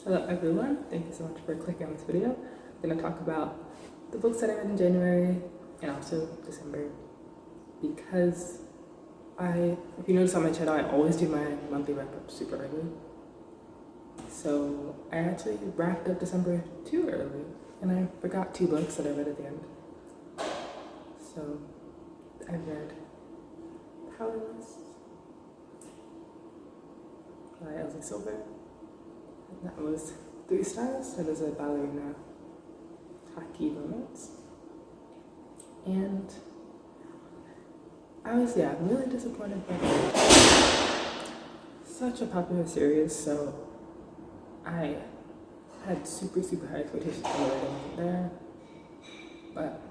Hello everyone, thank you so much for clicking on this video. I'm going to talk about the books that I read in January and also December because if you notice on my channel, I always do my monthly wrap up super early. So I actually wrapped up December too early and I forgot 2 books that I read at the end. So I read Powerless by Elsie Silver. That was 3 stars. It is a ballerina hockey romance. And I was, really disappointed by such a popular series, so I had super high expectations for the writing there. But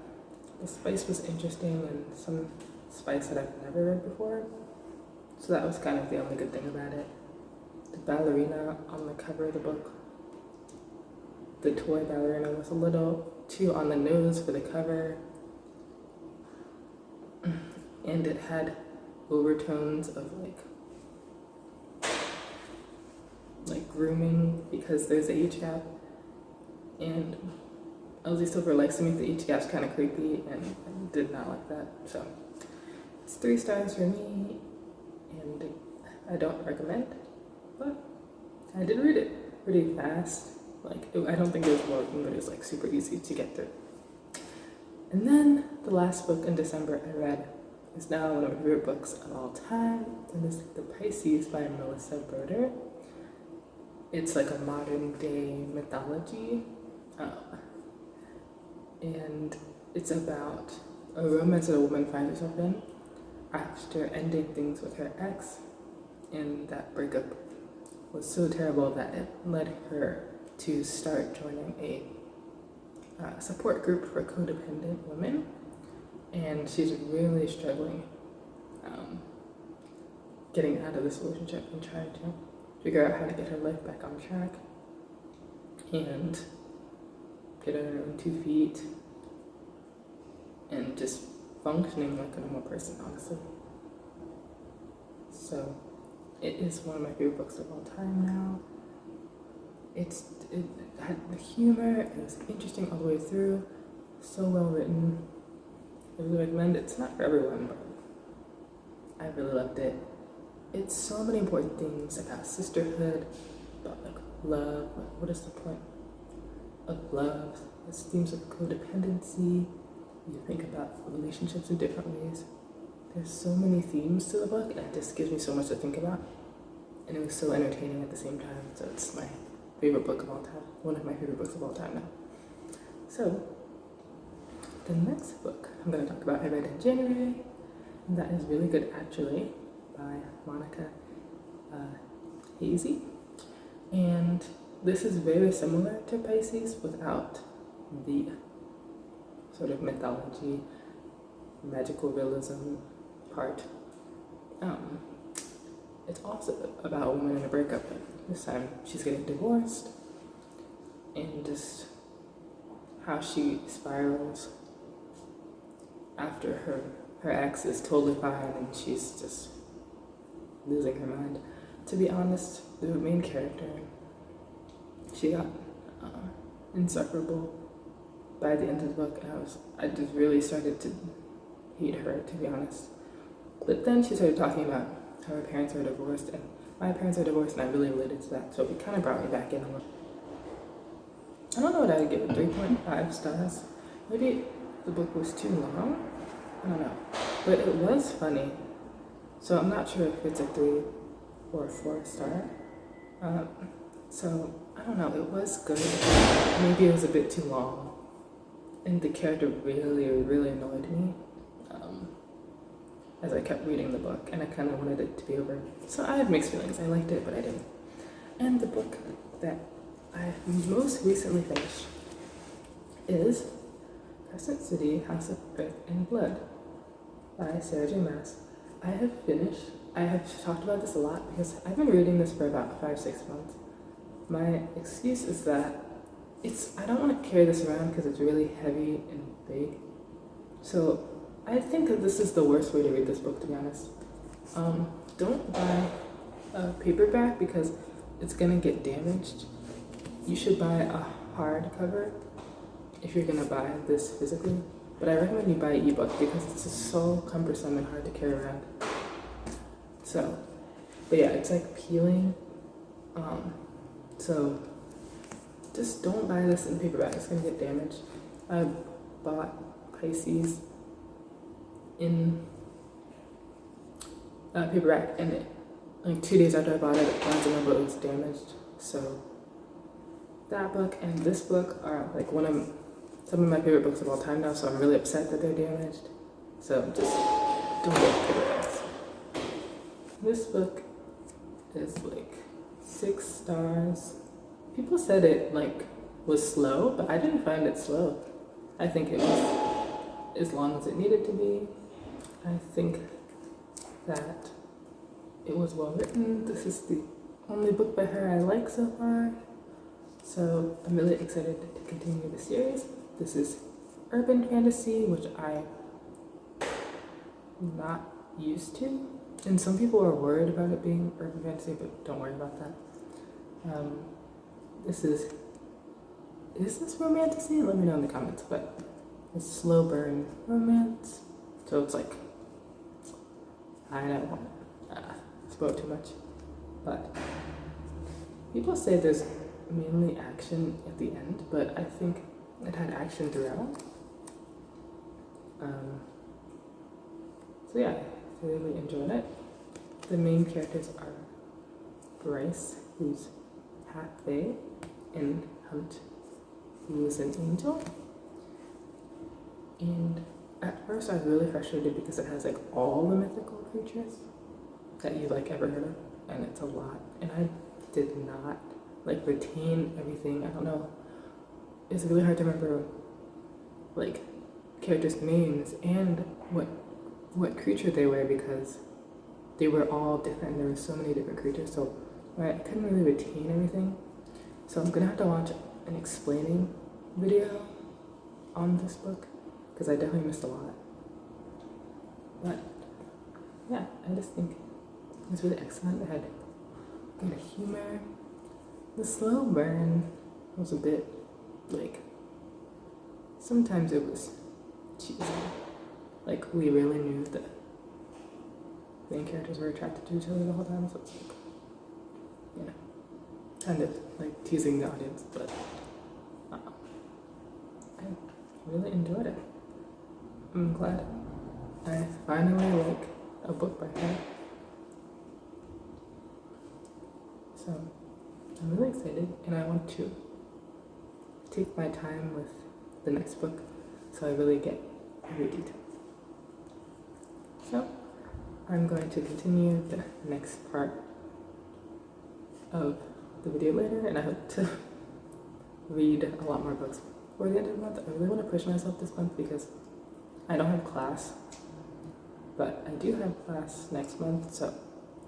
the spice was interesting and some spice that I've never read before. So that was kind of the only good thing about it. The ballerina on the cover of the book, the toy ballerina, was a little too on the nose for the cover, and it had overtones of like grooming because there's an age gap, and Elsie Silver likes to make the age gaps kind of creepy, and I did not like that. So it's 3 stars for me, and I don't recommend. But I did read it pretty fast. I don't think it was working, but it was super easy to get through. And then the last book in December I read is now one of my favorite books of all time, and it's The Pisces by Melissa Broder. It's like a modern day mythology, and it's about a romance that a woman finds herself in after ending things with her ex, and that breakup was so terrible that it led her to start joining a support group for codependent women, and she's really struggling getting out of this relationship and trying to figure out how to get her life back on track and get on her own 2 feet and just functioning like a normal person, honestly. So it is one of my favorite books of all time now. It had the humor, it was interesting all the way through, so well written. I really recommend it. It's not for everyone, but I really loved it. It's so many important things about sisterhood, about love, what is the point of love? There's themes of codependency. You think about relationships in different ways. There's so many themes to the book, and it just gives me so much to think about. And it was so entertaining at the same time. So it's my favorite book of all time. One of my favorite books of all time now. So the next book I'm going to talk about I read in January, and that is Really Good Actually by Monica Hazy. And this is very similar to Pisces without the sort of mythology, magical realism part. It's also about a woman in a breakup, but this time she's getting divorced, and just how she spirals after her ex is totally fine and she's just losing her mind. To be honest, the main character, she got insufferable by the end of the book, and I just really started to hate her, to be honest. But then she started talking about how her parents are divorced, and my parents are divorced, and I really related to that, so it kind of brought me back in a little. I don't know what I'd give it, 3.5 stars. Maybe the book was too long, I don't know, but it was funny, so I'm not sure if it's a 3 or a 4 star. So I don't know, it was good. Maybe it was a bit too long, and the character really annoyed me as I kept reading the book, and I kind of wanted it to be over. So I had mixed feelings. I liked it, but I didn't. And the book that I most recently finished is Crescent City, House of Earth and Blood by Sarah J. Maas. I have talked about this a lot because I've been reading this for about 5-6 months. My excuse is that I don't want to carry this around because it's really heavy and big. So I think that this is the worst way to read this book, to be honest. Don't buy a paperback because it's gonna get damaged you should buy a hardcover if you're gonna buy this physically. But I recommend you buy an ebook because it's just so cumbersome and hard to carry around. So, but yeah, it's like peeling. So just don't buy this in paperback, it's gonna get damaged. I bought Pisces in paperback, and like 2 days after I bought it, Barnes & Noble was damaged. So that book and this book are like some of my favorite books of all time now, so I'm really upset that they're damaged. So just don't get paperbacks. This book is like 6 stars. People said it like was slow, but I didn't find it slow. I think it was as long as it needed to be. I think that it was well written. This is the only book by her I like so far. So I'm really excited to continue the series. This is urban fantasy, which I'm not used to. And some people are worried about it being urban fantasy, but don't worry about that. Is this romantasy? Let me know in the comments, but it's slow burn romance. So it's like, I don't want to spoil too much, but people say there's mainly action at the end, but I think it had action throughout. So yeah, I really enjoyed it. The main characters are Bryce, who's half fae, and Hunt, who is an angel. And at first I was really frustrated because it has like all the mythical creatures that you've like ever heard of, and it's a lot. And I did not like retain everything. I don't know. It's really hard to remember like characters' names and what creature they were because they were all different. There were so many different creatures, so I couldn't really retain everything. So I'm gonna have to watch an explaining video on this book because I definitely missed a lot. But yeah, I just think it's really excellent. It had good humor. The slow burn was a bit like, sometimes it was cheesy. Like we really knew that the main characters were attracted to each other the whole time, so it's like, you know, kind of like teasing the audience, but I really enjoyed it. I'm glad I finally like a book by her. So I'm really excited, and I want to take my time with the next book so I really get every detail. So I'm going to continue the next part of the video later, and I hope to read a lot more books before the end of the month. I really want to push myself this month because I don't have class, but I do have class next month, so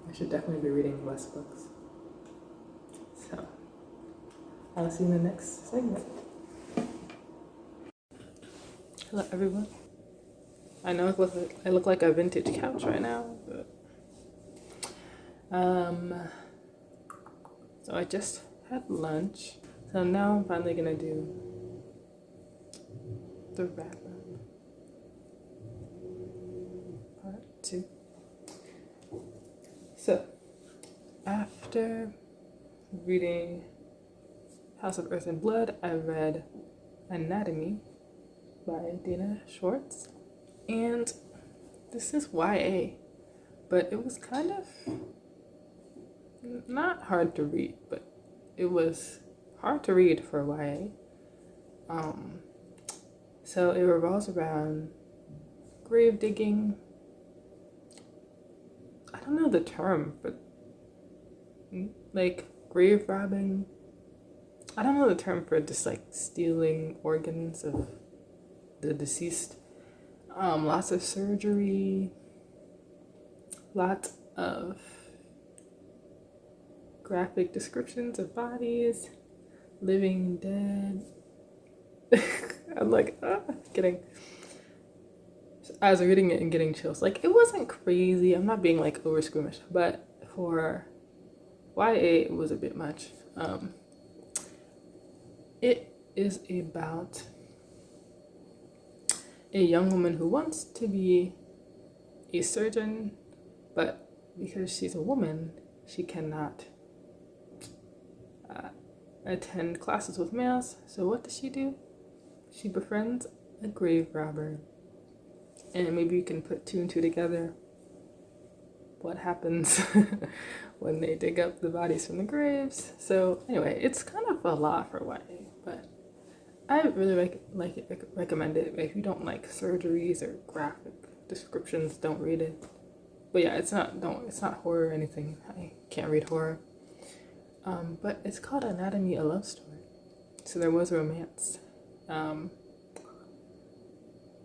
I should definitely be reading less books. So I'll see you in the next segment. Hello everyone. I know I look like a vintage couch right now, but so I just had lunch. So now I'm finally gonna do the wrap up. Part 2. So after reading House of Earth and Blood, I read Anatomy by Dana Schwartz. And this is YA, but it was kind of not hard to read, but it was hard to read for YA. So it revolves around grave digging. I don't know the term, but like grave robbing. I don't know the term for just like stealing organs of the deceased. Lots of surgery, lots of graphic descriptions of bodies, living dead. I'm like, getting. I was reading it and getting chills. Like, it wasn't crazy. I'm not being like over squeamish, but for YA, it was a bit much. It is about a young woman who wants to be a surgeon, but because she's a woman, she cannot attend classes with males. So what does she do? She befriends a grave robber. And maybe you can put two and two together. What happens when they dig up the bodies from the graves? So anyway, it's kind of a lot for YA, but I really recommend it. If you don't like surgeries or graphic descriptions, don't read it. But yeah, it's not horror or anything. I can't read horror. But it's called Anatomy of Love Story. So there was romance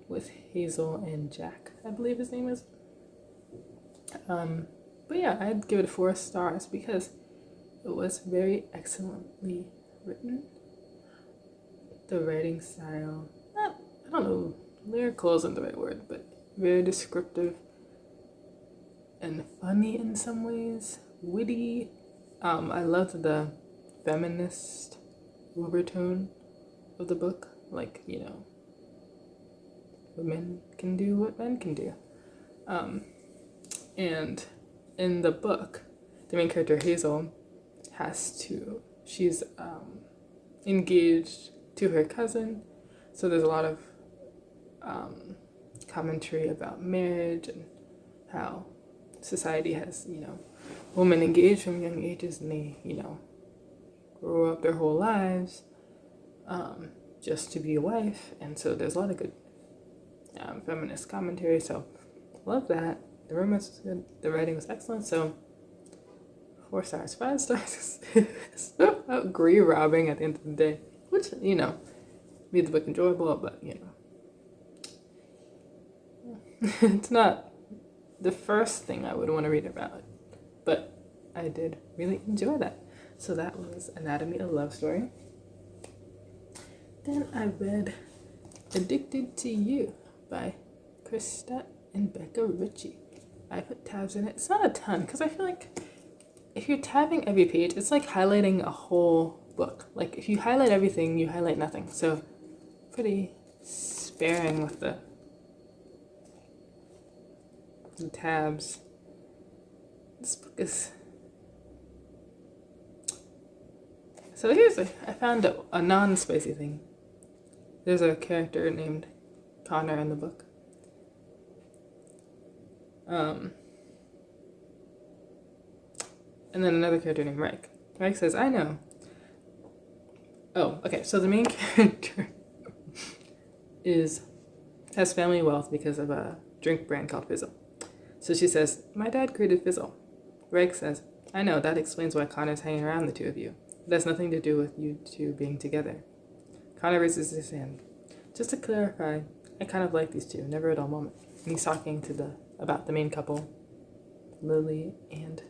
with Hazel and Jack, I believe his name is. But yeah, I'd give it 4 stars because it was very excellently written. The writing style, I don't know, lyrical isn't the right word, but very descriptive and funny in some ways, witty. I loved the feminist overtone of the book, like, women can do what men can do. And in the book, the main character Hazel she's engaged to her cousin, so there's a lot of commentary about marriage and how society has, women engaged from young ages and they, grow up their whole lives just to be a wife. And so there's a lot of good feminist commentary, so love that. The romance was good, the writing was excellent, so 4 stars. 5 stars is about grave robbing at the end of the day, which, made the book enjoyable, but, it's not the first thing I would want to read about, but I did really enjoy that. So that was Anatomy of Love Story. Then I read Addicted to You by Krista and Becca Ritchie. I put tabs in it. It's not a ton, because I feel like if you're tabbing every page, it's like highlighting a whole book. Like, if you highlight everything, you highlight nothing. So, pretty sparing with the tabs. This book is... So I found a non-spicy thing. There's a character named Connor in the book. And then another character named Reich. Reich says, I know. Oh, okay, so the main character has family wealth because of a drink brand called Fizzle. So she says, my dad created Fizzle. Reich says, I know, that explains why Connor's hanging around the two of you. It has nothing to do with you two being together. Connor raises his hand. Just to clarify, I kind of like these two, never a dull moment. And he's talking about the main couple, Lily and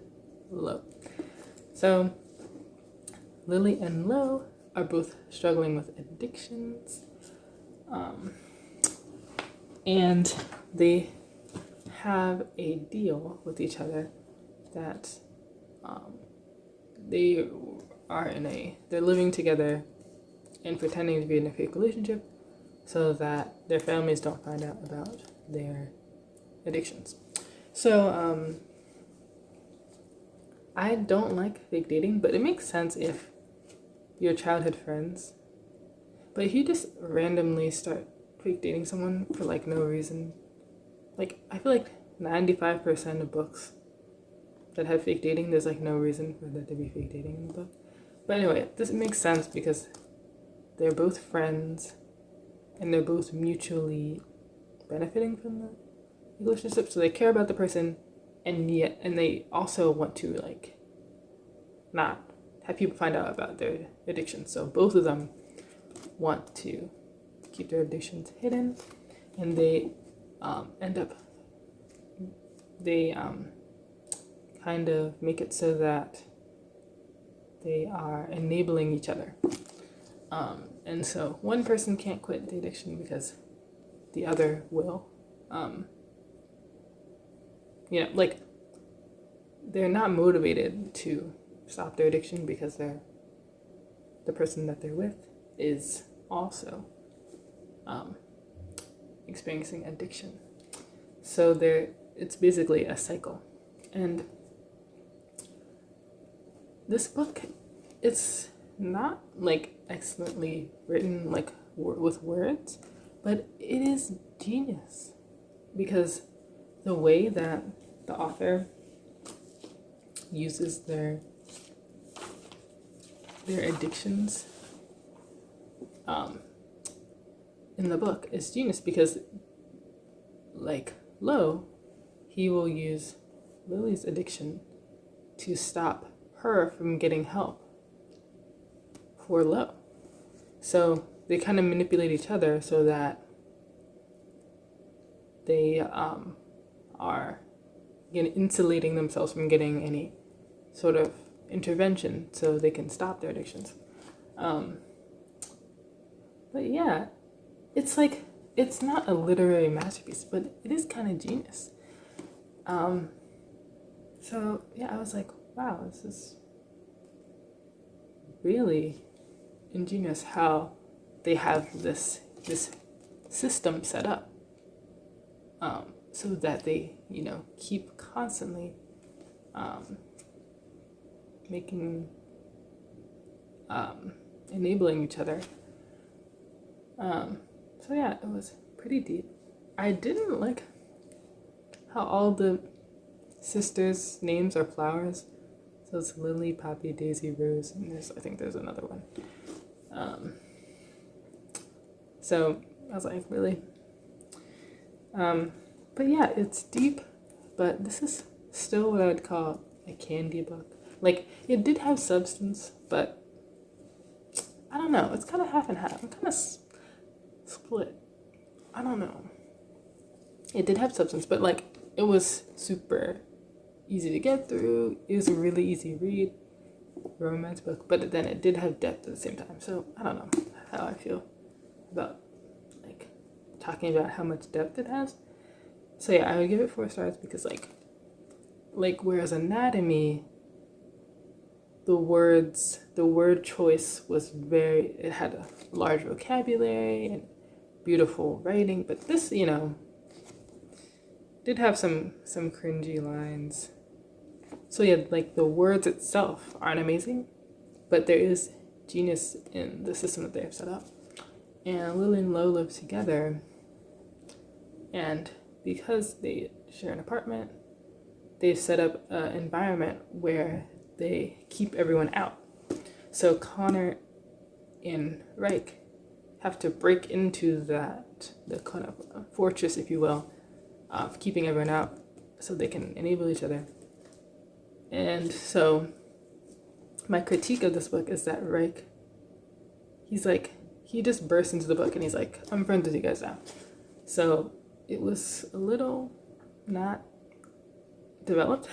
Lo. So, Lily and Lo are both struggling with addictions, and they have a deal with each other that they're living together and pretending to be in a fake relationship so that their families don't find out about their addictions. So, I don't like fake dating, but it makes sense if you're childhood friends. But if you just randomly start fake dating someone for like no reason, like I feel like 95% of books that have fake dating, there's like no reason for there to be fake dating in the book. But anyway, this makes sense because they're both friends and they're both mutually benefiting from the relationship, so they care about the person, and they also want to like not have people find out about their addiction. So both of them want to keep their addictions hidden, and they kind of make it so that they are enabling each other. And so one person can't quit the addiction because the other will. Like they're not motivated to stop their addiction because they're the person that they're with is also experiencing addiction. So it's basically a cycle. And this book, it's not like excellently written like with words, but it is genius because the way that the author uses their addictions in the book is genius because like Lo, he will use Lily's addiction to stop her from getting help for Lo. So they kind of manipulate each other so that they are insulating themselves from getting any sort of intervention so they can stop their addictions. But yeah, it's like, it's not a literary masterpiece, but it is kind of genius. So yeah, I was like, wow, this is really ingenious how they have this system set up so that they, keep constantly enabling each other. So yeah, it was pretty deep. I didn't like how all the sisters' names are flowers. So it's Lily, Poppy, Daisy, Rose, and I think there's another one. So I was like, really? But yeah, it's deep, but this is still what I would call a candy book. Like, it did have substance, but I don't know. It's kind of half and half. I'm kind of split. I don't know. It did have substance, but like, it was super easy to get through. It was a really easy read, romance book, but then it did have depth at the same time. So I don't know how I feel about like talking about how much depth it has. So yeah, I would give it 4 stars because like whereas Anatomy, the word choice was it had a large vocabulary and beautiful writing, but this, did have some cringy lines. So yeah, like the words itself aren't amazing, but there is genius in the system that they have set up. And Lily and Lo live together, and because they share an apartment, they've set up an environment where they keep everyone out. So Connor and Reich have to break into the kind of fortress, if you will, of keeping everyone out so they can enable each other. And so my critique of this book is that Reich, he just bursts into the book and he's like, I'm friends with you guys now. So it was a little not developed.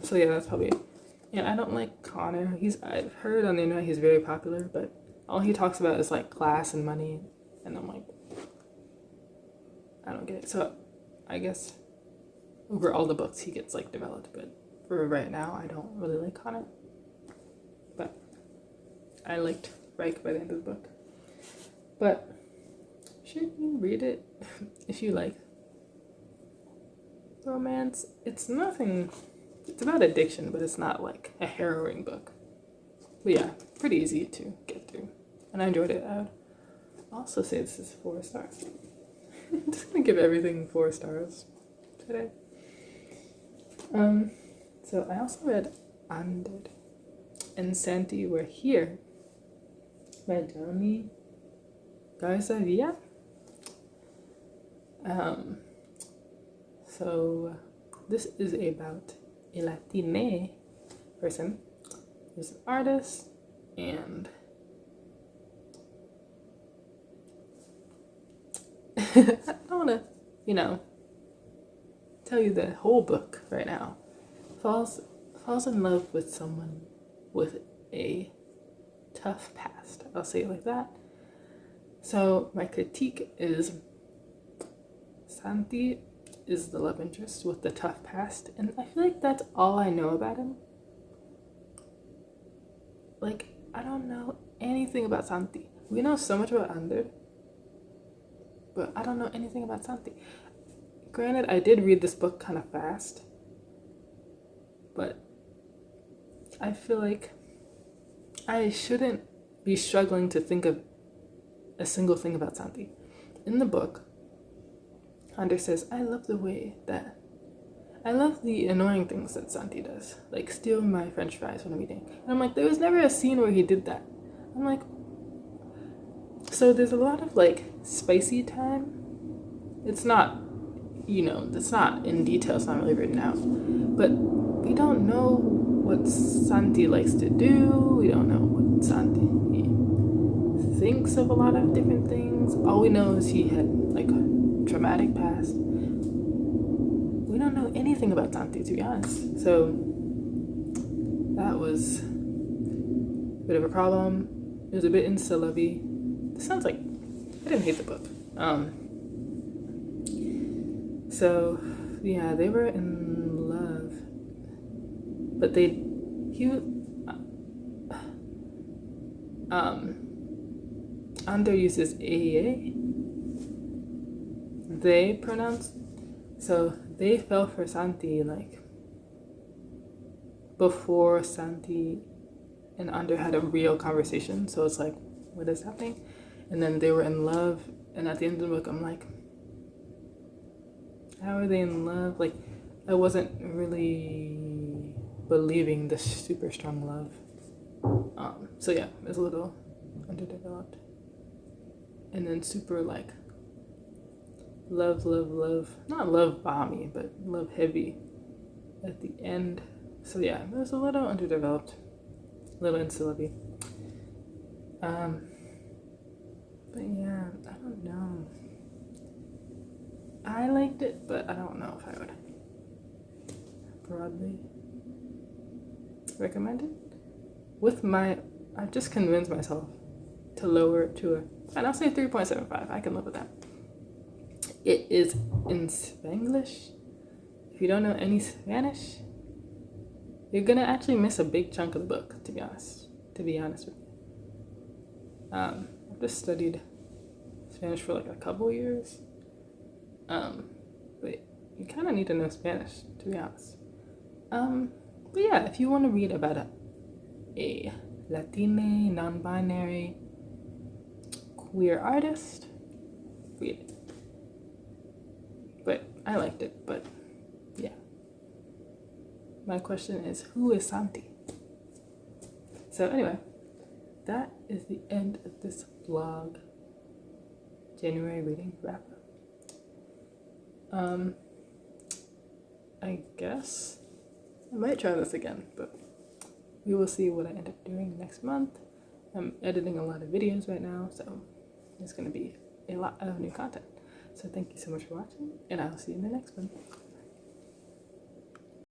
So yeah, that's probably it. And I don't like Connor. I've heard on the internet he's very popular, but all he talks about is like class and money. And I'm like, I don't get it. So I guess over all the books he gets like developed, but for right now I don't really like Connor. But I liked Reich by the end of the book. But should you read it if you like romance? It's about addiction, but it's not like a harrowing book. But yeah, pretty easy to get through. And I enjoyed it. I would also say this is 4 stars. I'm just gonna give everything 4 stars today. So I also read Undead and Santi Were Here by Dami Garzavia. So this is about a Latine person who's an artist, and I don't want to, tell you the whole book right now. Falls in love with someone with a tough past. I'll say it like that. So my critique is Santi is the love interest with the tough past, and I feel like that's all I know about him. Like, I don't know anything about Santi. we know so much about Ander, but I don't know anything about Santi. Granted, I did read this book kind of fast, but I feel like I shouldn't be struggling to think of a single thing about Santi. In the book, Ander says, I love the annoying things that Santi does, like steal my french fries when I'm eating. And I'm like, there was never a scene where he did that. I'm like, so there's a lot of like spicy time. It's not, it's not in detail, it's not really written out. But we don't know what Santi likes to do. We don't know what Santi thinks of a lot of different things. All we know is he had like a traumatic past. We don't know anything about Santi, to be honest. So that was a bit of a problem. It was a bit insta-lovey. This sounds like I didn't hate the book. So yeah, they were in love, but Ander uses AEA, they pronounced, so they fell for Santi like before Santi and Ander had a real conversation. So it's like, what is happening? And then they were in love, and at the end of the book, I'm like, how are they in love? Like, I wasn't really believing this super strong love. So yeah, it was a little underdeveloped. And then super like love, not love bomby, but love heavy at the end. So yeah, it was a little underdeveloped, a little insta-lovey. But yeah, I don't know. I liked it, but I don't know if I would broadly recommend it. I've just convinced myself to lower it to and I'll say 3.75. I can live with that. It is in Spanglish. If you don't know any Spanish, you're gonna actually miss a big chunk of the book, to be honest with you. I've just studied Spanish for like a couple years. But you kind of need to know Spanish, to be honest. But yeah, if you want to read about a Latina, non-binary, queer artist, read it. But I liked it, but yeah. My question is, who is Santi? So anyway, that is the end of this vlog. January reading wrap up. I guess I might try this again, but we will see what I end up doing next month. I'm editing a lot of videos right now, so there's going to be a lot of new content. So thank you so much for watching, and I'll see you in the next one.